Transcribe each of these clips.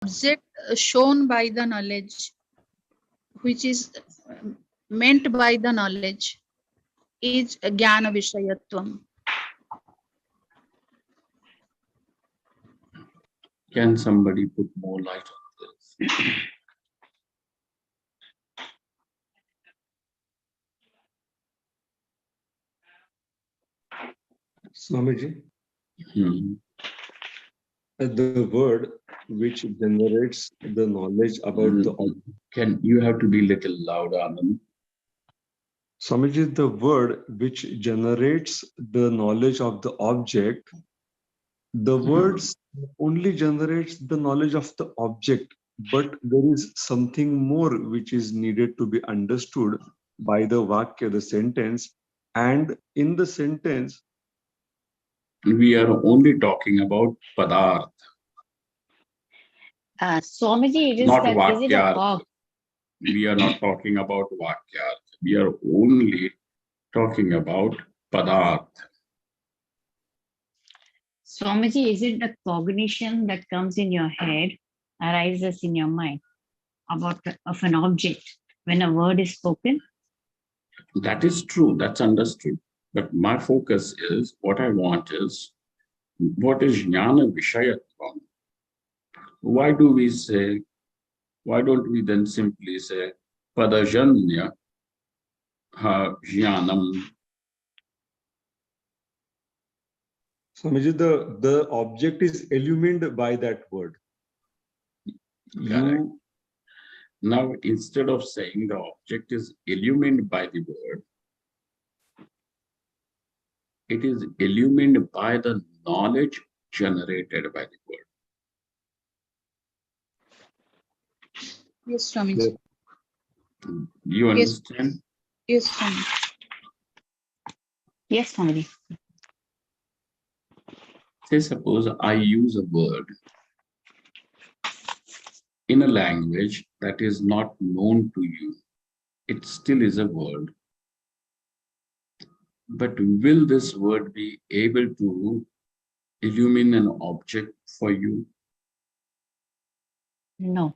object shown by the knowledge, which is meant by the knowledge, is jnana vishayatvam. Can somebody put more light on this? Swamiji, the word which generates the knowledge about the object. You have to be little louder, Anand? Swamiji, the word which generates the knowledge of the object, the words only generates the knowledge of the object, but there is something more which is needed to be understood by the vakya, the sentence, and in the sentence, we are only talking about padarth. Swamiji, it is Not that, is it a vakyarth. We are not talking about vakyarth. We are only talking about padarth. Swamiji, is it the cognition that comes in your head, arises in your mind about of an object when a word is spoken? That is true. That's understood. But my focus is, what I want is, what is jnana vishayatvam? Why do we say, why don't we then simply say padajanya jnanam? Swamiji, the object is illumined by that word. Now, instead of saying the object is illumined by the word, it is illumined by the knowledge generated by the word. Yes, Swamiji. You understand? Yes, Swamiji. Yes, Swamiji. Say, suppose I use a word in a language that is not known to you. It still is a word. But will this word be able to illumine an object for you? No.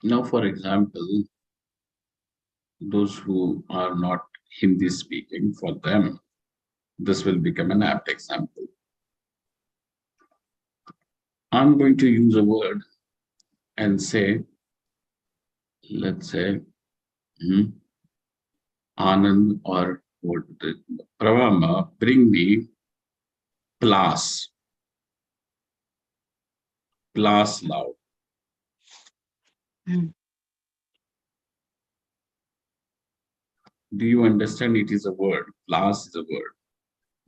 Now, for example, those who are not Hindi speaking, for them, this will become an apt example. I'm going to use a word and say, let's say, Anand or Pravama, bring me Plas. Plas lao. Do you understand? It is a word. Plas is a word.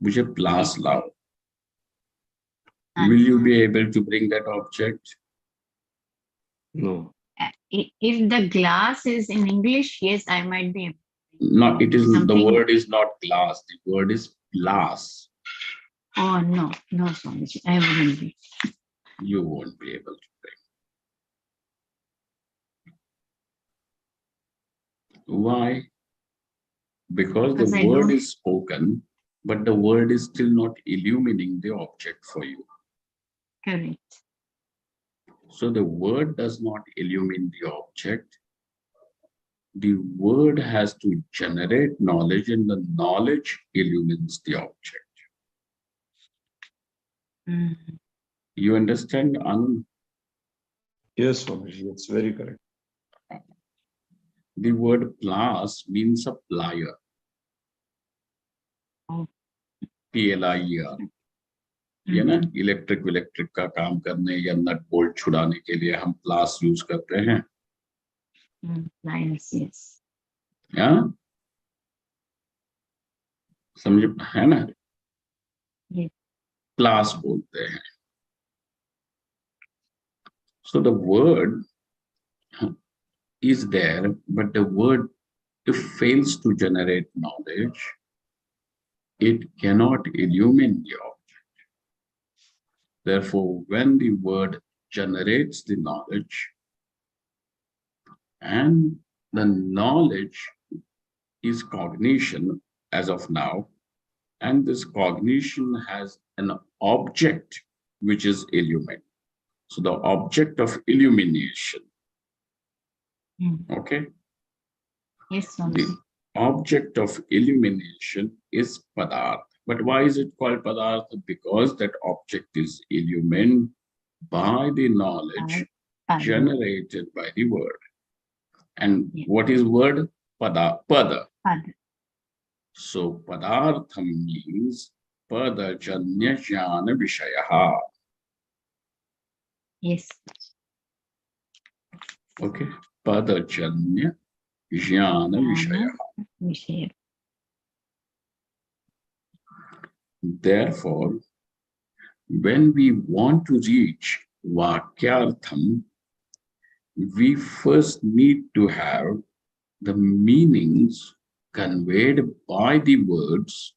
Mujhe Plas lao. Will you be able to bring that object? No. If the glass is in English, yes, I might be able. No, it is Something. the word is not glass. The word is Plas. Oh no, no, Swamiji, I wouldn't be. You won't be able to bring. Why? Because the word is spoken, but the word is still not illumining the object for you. Correct. So the word does not illumine the object. The word has to generate knowledge, and the knowledge illumines the object. You understand, Anand? Yes, Swamiji, it's very correct. The word plas means a plier. PLIER. ये ना electric का काम करने या nut bolt छुड़ाने के लिए हम प्लास यूज करते हैं. Yes. या समझ है ना? प्लास बोलते हैं. So the word is there, but the word, if fails to generate knowledge, it cannot illumine the object. Therefore, when the word generates the knowledge, and the knowledge is cognition as of now, and this cognition has an object which is illumined. So the object of illumination. Okay? Yes, The Swamiji. object of illumination is padartha. But why is it called padartha? Because that object is illumined by the knowledge generated by the word. And what is word? Pada. Pada. So padartham means pada janya jnana vishayaha. Yes. Okay. Pada janya jnana vishayaha. Vishaya. Therefore, when we want to reach vakyartham, we first need to have the meanings conveyed by the words,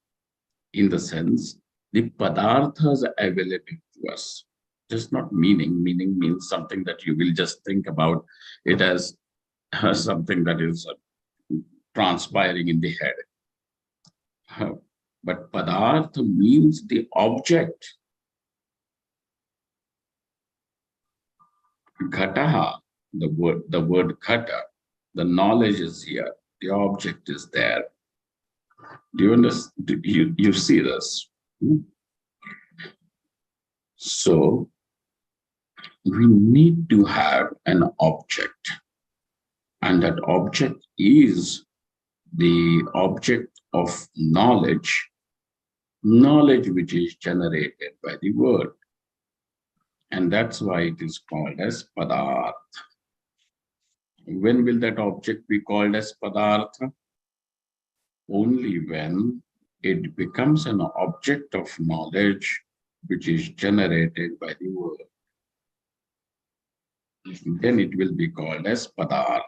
in the sense the padarthas available to us. Just not meaning. Meaning means something that you will just think about it as something that is transpiring in the head. But padartha means the object. Ghataha, the word ghata, the knowledge is here, the object is there. Do you understand? You see this? So we need to have an object, and that object is the object of knowledge which is generated by the word. And that's why it is called as padartha. When will that object be called as padartha? Only when it becomes an object of knowledge which is generated by the word. Then it will be called as padartha.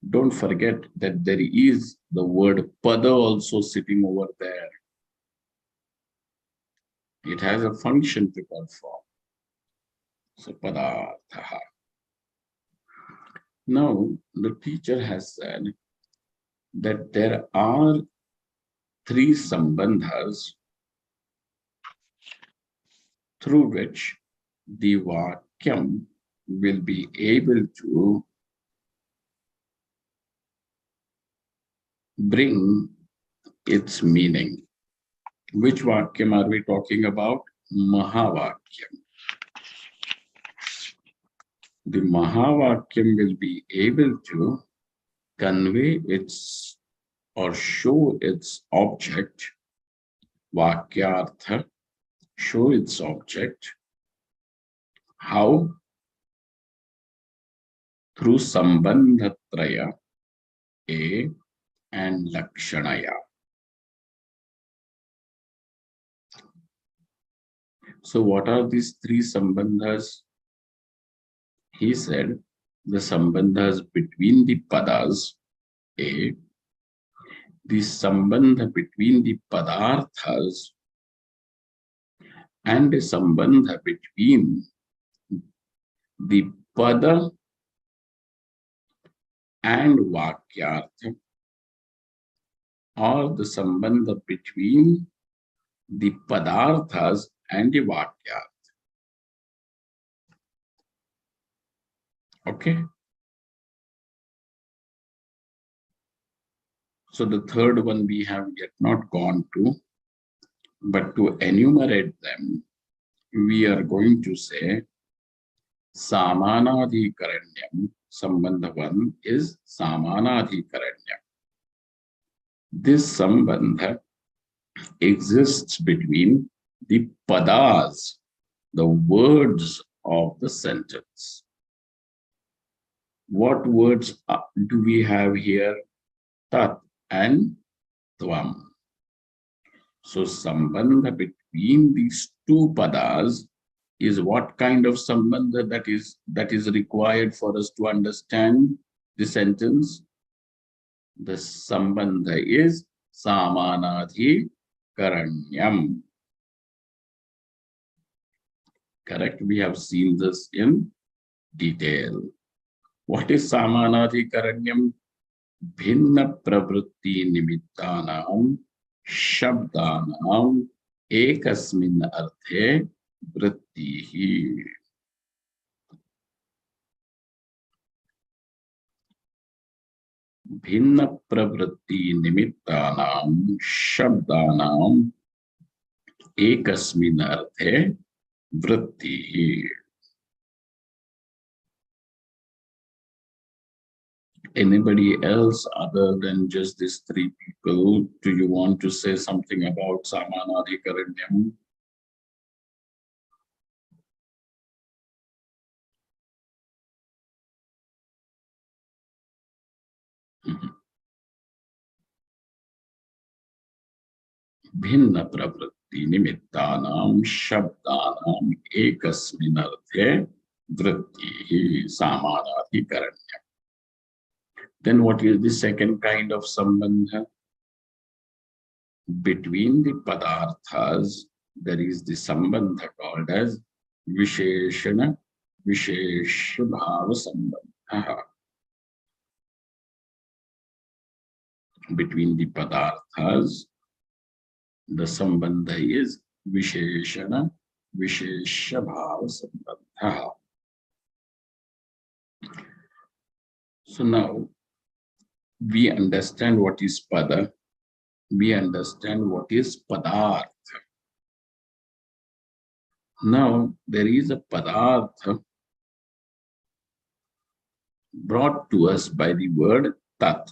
Don't forget that there is the word pada also sitting over there. It has a function to perform. So padartha. Now the teacher has said that there are three sambandhas through which the vakyam will be able to bring its meaning. Which vakyam are we talking about? Mahavakyam. The Mahavakyam will be able to convey its or show its object, Vakyartha, show its object. How? Through sambadhtrayam, A, and lakshanaya. So what are these three sambandhas? He said the sambandhas between the padas, A, the sambandha between the padarthas, and the sambandha between the pada and vakyartha, or the sambandha between the padarthas and the vakyartha. Okay? So the third one we have yet not gone to, but to enumerate them, we are going to say Samanadhikaranyam. Sambandha one is Samanadhikaranyam. This sambandha exists between the padas, the words of the sentence. What words do we have here? Tat and Tvam. So sambandha between these two padas is what kind of sambandha that is required for us to understand the sentence? The sambandha is Samanadhikaranyam. Correct? We have seen this in detail. What is Samanadhikaranyam? Bhinna pravritti nimittanam shabdanam ekasmin arthe vrittihi. भिन्न प्रवृत्ति निमित्तानां शब्दानां एकस्मिन् अर्थे वृत्तिः. Anybody else other than just these three people? Do you want to say something about Samanadhikaranyam? भिन्न प्रवृत्ति निमित्तानां शब्दानां एकस्मिन् अर्थे वृत्तिः सामानाधिकरण्यम्. Then what is the second kind of sambandha? Between the padarthas, there is the sambandha called as Visheshana Visheshabhava Sambandha. Between the padarthas, the sambandha is Visheshana Visheshabhava Sambandha. So now we understand what is pada, we understand what is padartha. Now there is a padartha brought to us by the word tat.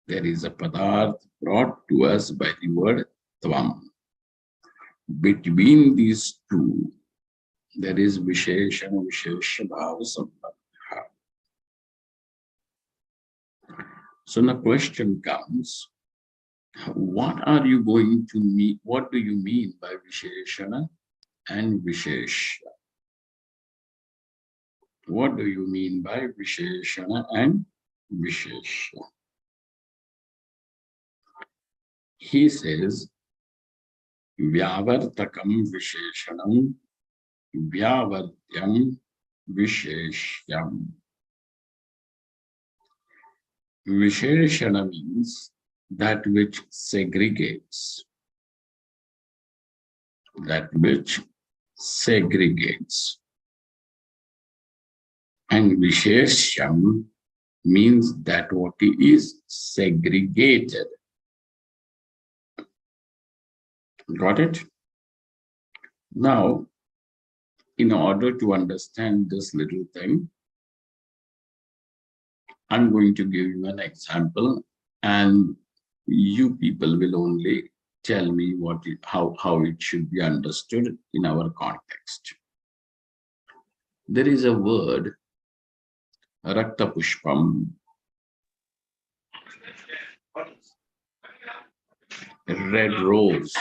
There is a padartha brought to us by the word tvam. Between these two, there is Visheshana Visheshabhava Sambandha. So the question comes, what are you going to mean? What do you mean by Visheshana and Vishesha? What do you mean by Visheshana and Vishesha? He says, Vyavartakam Visheshanam, Vyavartyam Visheshyam. Visheshana means that which segregates. That which segregates. And Visheshyam means that what is segregated. Got it? Now, in order to understand this little thing, I'm going to give you an example, and you people will only tell me how it should be understood in our context. There is a word, Rakta Pushpam, red rose.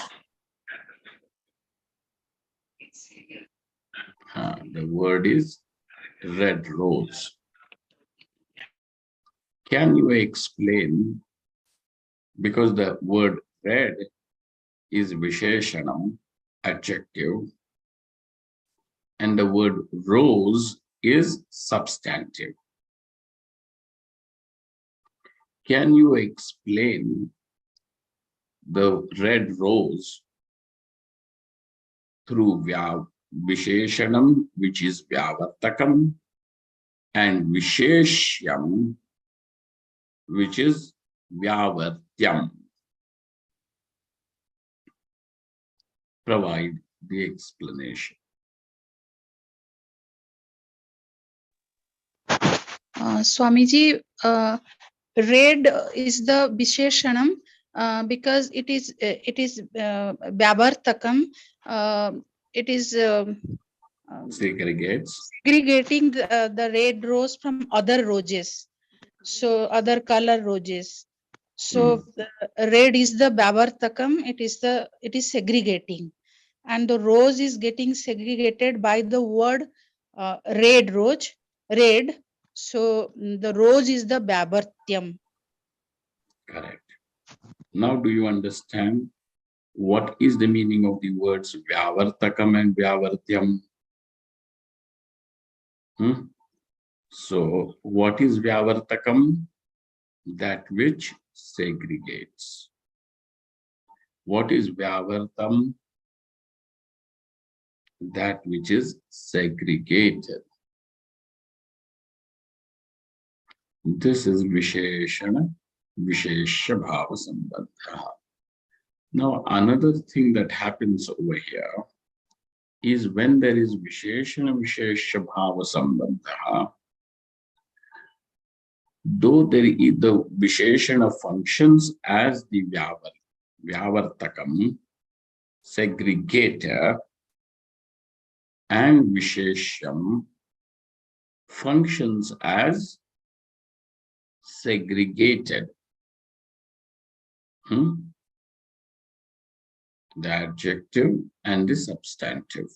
The word is red rose. Can you explain, because the word red is Visheshanam, adjective, and the word rose is substantive. Can you explain the red rose through Visheshanam, which is Vyavartakam, and Visheshyam, which is Vyavartyam? Provide the explanation. Swamiji, red is the Visheshanam because it is Vyavartakam. It is segregating the red rose from other roses, so other color roses. So red is the Vyavartakam. It is segregating, and the rose is getting segregated by the word red rose, red. So the rose is the Vyavartyam. Correct. Now do you understand what is the meaning of the words Vyavartakam and Vyavartyam? So what is Vyavartakam? That which segregates. What is Vyavartam? that which is segregated. This is Visheshana, Vishesha Bhava Sambandha. Now, another thing that happens over here is when there is Visheshana, Vishesha Bhava Sambandha, though there is the Visheshana functions as the Vyavartakam, segregator, and Vishesham functions as segregated. The adjective and the substantive.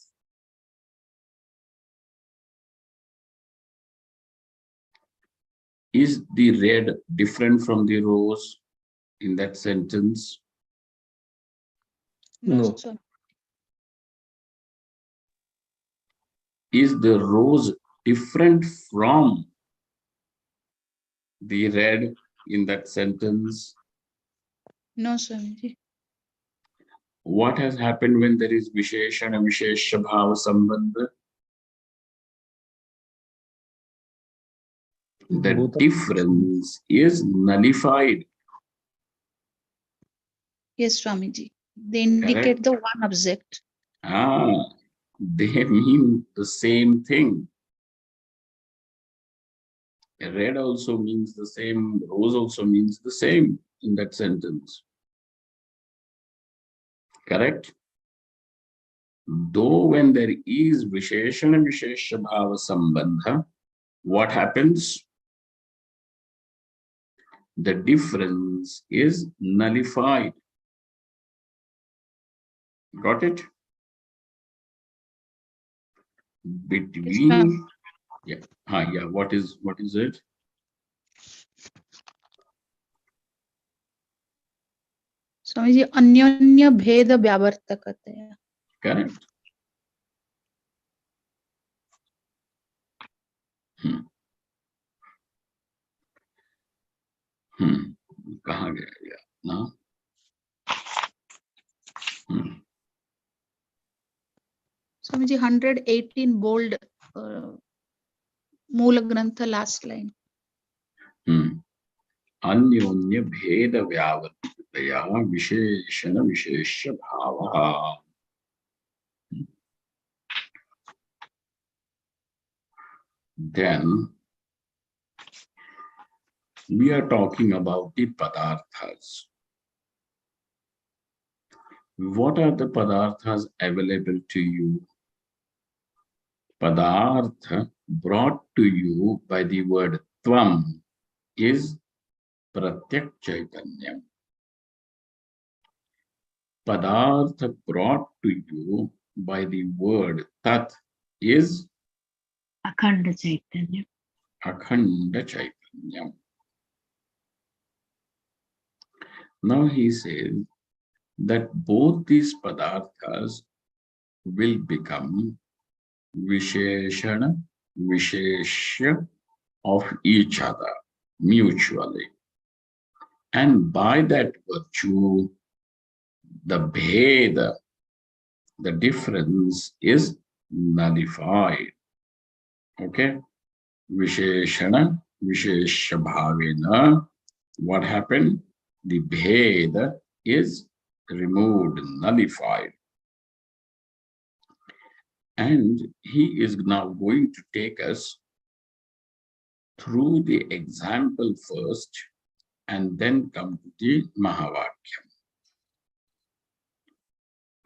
Is the red different from the rose in that sentence? No. sir. Is the rose different from the red in that sentence? No, Swamiji. What has happened when there is Visheshana, Vishesha Bhava Sambandha? The Both are- difference is nullified. Yes, Swamiji. They indicate the one object. They mean the same thing. Red also means the same, rose also means the same in that sentence. Correct? Though when there is Visheshana Vishesha Bhava Sambandha, what happens? The difference is nullified. Got it? Between, what is it? Swamiji, Anyonya Bheda Vyavartakataya. Correct. कहाँ गया ये ना? Swamiji, 118 bold Moola Grantha last line. अन्योन्य भेद व्यावर्तया विशेषण विशेष भावः. Then we are talking about the padarthas. What are the padarthas available to you? Padartha brought to you by the word tvam is pratyak chaitanyam. Padartha brought to you by the word tat is Akhanda Chaitanya. akhanda chaitanyam. Now he says that both these padarthas will become visheshana, visheshya of each other mutually. And by that virtue, the bheda, the difference is nullified. Okay? Visheshana, vishesha bhavena. What happened? The bheda is removed, nullified. And he is now going to take us through the example first and then come to the Mahavakyam.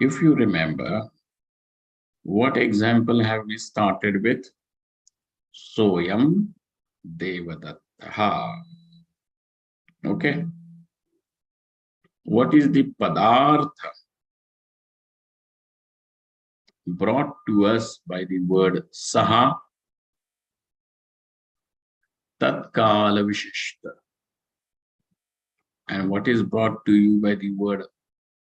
If you remember, what example have we started with? Soyam Devadattaha. Okay. What is the padartha brought to us by the word saha? Tatkala vishishta. And what is brought to you by the word,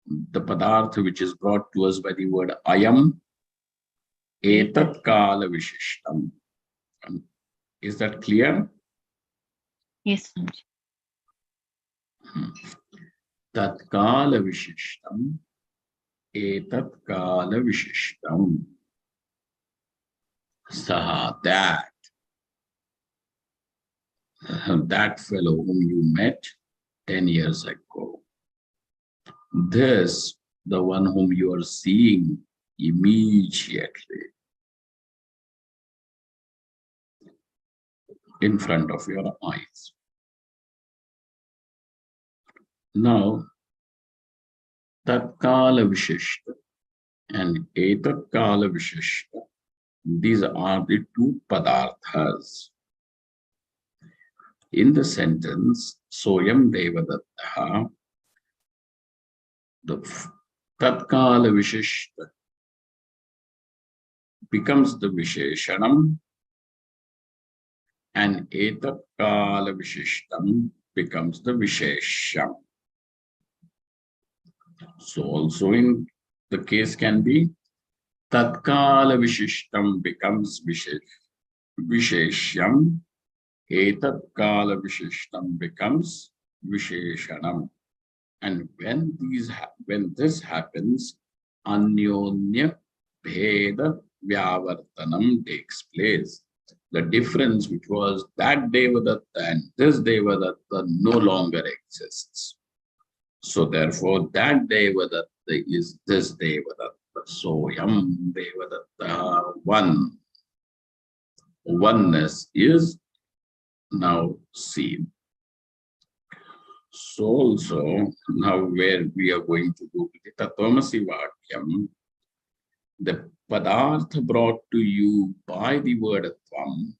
the padartha which is brought to us by the word ayam? Etatkala vishishtam. Is that clear? Yes, Swamiji. Tatkala vishishtam. Etatkala vishishtam. Saha, that fellow whom you met 10 years ago. This, the one whom you are seeing immediately in front of your eyes. Now, Tatkala Vishishta and Etatkala Vishishta, these are the two padarthas. In the sentence, Soyam Devadatta, the Tatkala Vishishta becomes the Visheshanam and Etatkala Vishishtam becomes the Vishesham. So also in the case can be Tatkala Vishishtam becomes Visheshyam, Etatkala Vishishtam becomes Visheshanam. And when this happens, Anyonya Bheda Vyavartanam takes place. The difference which was that Devadatta and this Devadatta no longer exists. So therefore, that Devadatta is this Devadatta. So Yam Devadatta, one. Oneness is now seen. So also, now where we are going to go to the Tatvamasi Vakyam, the Padartha brought to you by the word Tvam,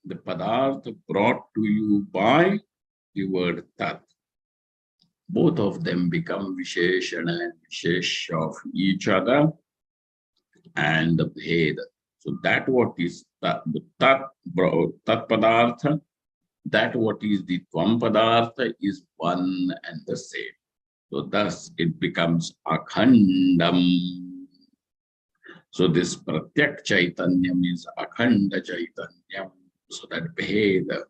the Padartha brought to you by the word Tat. Both of them become Visheshana and Vishesh of each other and the Bhed. So that what is the Tat Padartha, that what is the Tvam Padartha is one and the same. So thus it becomes Akhandam. So this Pratyak Chaitanyam is Akhanda Chaitanyam. So that Bheda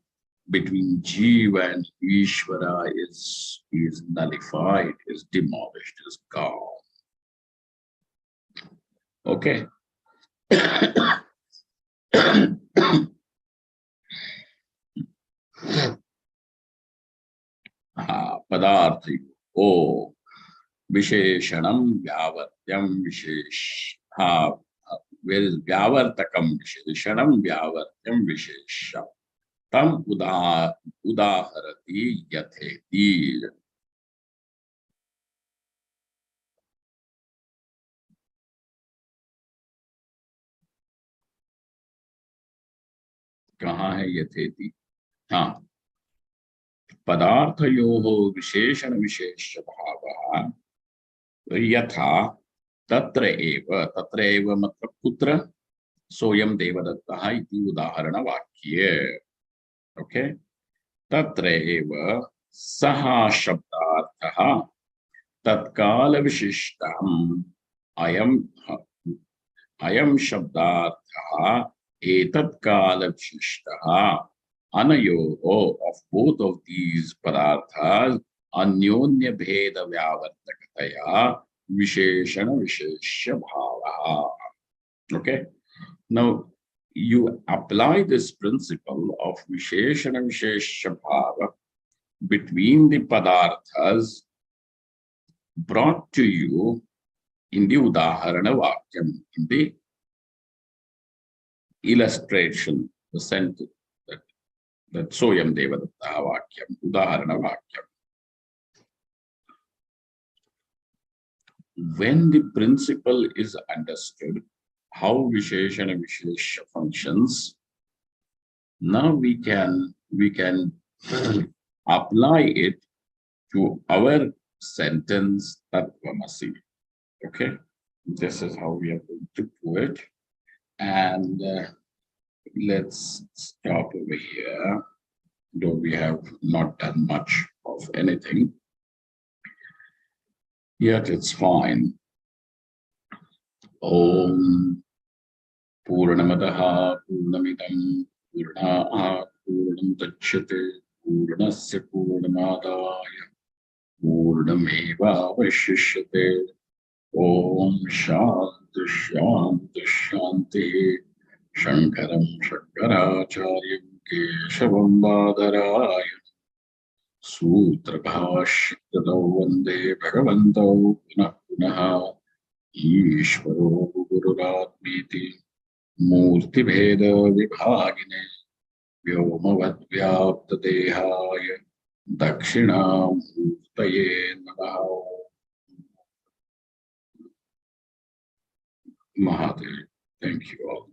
between Jiva and Ishvara is nullified, is demolished, is gone. Okay. Padarthi. Oh, Visheshanam Vyavatyam Vishesh. Where is Vyavartakam Visheshanam Vyavatyam Vishesham. Tam udaharati yatheti. कहाँ है यथेति? हाँ, पदार्थयोः विशेषण विशेष्य भावः यथा तत्र एव मतलब कुत्र सोयम देवदत्तः इति उदाहरण वाक्ये. ओके, तत्र एव सः शब्दार्थः तत्काल विशिष्टम् अयं शब्दार्थः एतत्काल विशिष्टः. Anayoho, of both of these padarthas, anyonya bheda vyavartakataya visheshana visheshya bhava. Okay, now you apply this principle of visheshana visheshya bhava between the padarthas brought to you in the udaharana vakyam, in the illustration, the sentence. That Soyam Devadatta Vakyam, Udaharana Vakyam. When the principle is understood, how Visheshana and Vishesha functions, now we can apply it to our sentence Tatvamasi. Okay, this is how we are going to do it. And let's stop over here, though we have not done much of anything. Yet it's fine. Om Purnamadaha Purnamidam Purnaa Purnam Tachyate Purnasya Purnamadaya Purnameva Vashishyate. Om Shanti Shanti Shanti. Shankaram Shankaracharyam Keshavam Badarayam Sutrabhashyatau Vande Bhagavantau Punah Punaha Ishvaro Gururatmiti Murtibheda Vibhagine Vyomavadvyaptadehaya Dakshinamurtaye Namaha. Mahadev. Thank you all.